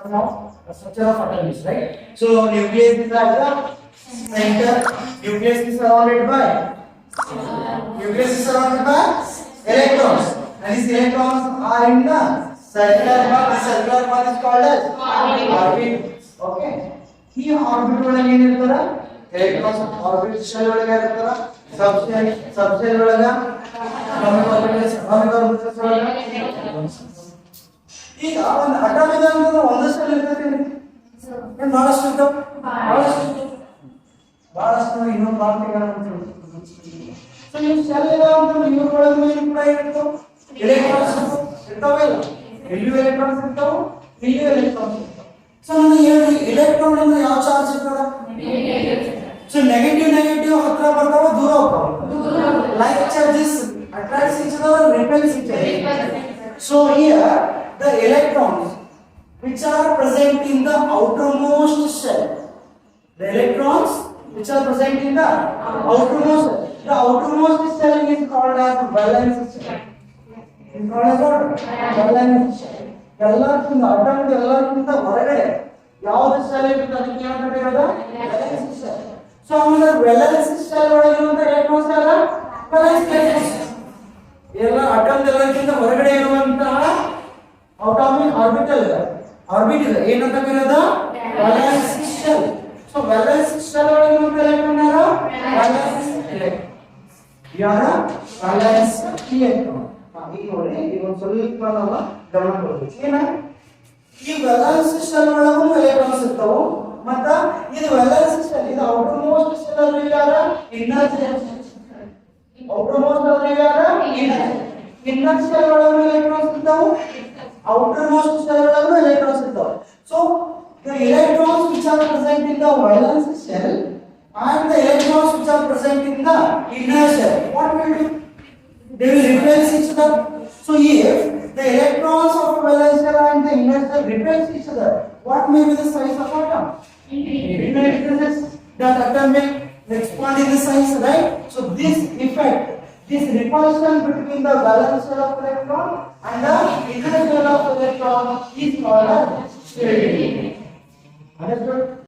structure of atoms, right? So nucleus is at the center. Nucleus is surrounded by electrons, and these electrons are in the circular ball. The circular ball is called as orbit. Okay. Here orbit ಒಳಗೆ ಏನಿರ್ತಾರ electrons orbit shell ಒಳಗೆ ಇರ್ತಾರ subshell ಒಳಗೆ atomic orbitals ಒಳಗೆ ಈಗ ಒಂದು atom ಇದೆ ಅಂದ್ರೆ ಒಂದು ಸೆಲ್ ಇರ್ತೈತಿ ಏನು ಬಹಳಷ್ಟು ಇರ್ತಾವ ಬಹಳಷ್ಟು ಇನ್ನೊಂದು ಮಾರ್ಗಗಳನ್ನು ಸೊ ನೀವು ಸೆಲ್ ಇದೆ ಅಂದ್ರೆ ಇವ್ರೊಳಗೆ ಏನು ಕೂಡ ಇರ್ತಾವ ಎಲೆಕ್ಟ್ರಾನ್ಸ್ ಇರ್ತಾವಲ್ಲ ಇಲ್ಲಿಯೂ ಎಲೆಕ್ಟ್ರಾನ್ಸ್ ಇರ್ತಾವ ಇಲ್ಲಿಯೂ ಎಲೆಕ್ಟ್ರಾನ್ಸ್ ಇರ್ತಾವ ಸೊ ನನಗೆ ಹೇಳಿ ಎಲೆಕ್ಟ್ರಾನ್ ಅಂದ್ರೆ ಯಾವ ಚಾರ್ಜ್ ಇರ್ತದ ಸೊ ನೆಗೆಟಿವ್ ಹತ್ರ ಬರ್ತಾವ ದೂರ ಹೋಗ್ತಾವ like charges attracts each other and repels each other. So here the electrons which are present in the outermost shell, the electrons which are present in the outermost shell is called as valence shell. Is called as what? Valence shell. ಎಲ್ಲಕ್ಕಿಂತ atom ಎಲ್ಲಕ್ಕಿಂತ ಹೊರಗಡೆ ಯಾವುದು shell ಇರುತ್ತೆ ಅದಕ್ಕೆ ಏನಂತ ಕರೆಯೋದು valence shell. So ಆಮೇಲೆ valence shell ಒಳಗೆ ಇರುವಂತ electrons ಎಲ್ಲ valence electrons ಎಲ್ಲ ಅಟಮ್ ಎಲ್ಲಕ್ಕಿಂತ ಹೊರಗಡೆ ಇರುವಂತಹ atomic orbit ಇದೆ ಏನಂತ ಕರೆಯೋದು valence shell. So valence shell ಒಳಗೆ ಇರುವಂತ electron ಯಾರು valence electron ಯಾರು valence electron. ಈಗ ನೋಡಿ ಈಗ ಒಂದು ಸ್ವಲ್ಪ ನಾವು ಗಮನ ಕೊಡಬೇಕು ಏನ ಈ valence shell ಒಳಗೂ electrons ಇರ್ತಾವು ಮತ್ತೆ ಇದು valence shell ಇದು outermost shell ಅಲ್ಲಿ ಯಾರು inner shell outermost ಅಲ್ಲಿ ಯಾರು inner shell ಒಳಗೂ electrons ಇರ್ತಾವು outermost shell ಒಳಗೂ electrons ಇರ್ತಾವೆ. So the electrons which are present in the valence shell and the electrons which are present in the inner shell, what will do? They will repel each other. So if the electrons of the valence shell and the inner shell repel each other, what may be the size of atom? It may decrease. That atom may expand in the size, right? So this effect, this repulsion between the valence shell of electron and the inner shell of electron is called as sterility. Understood?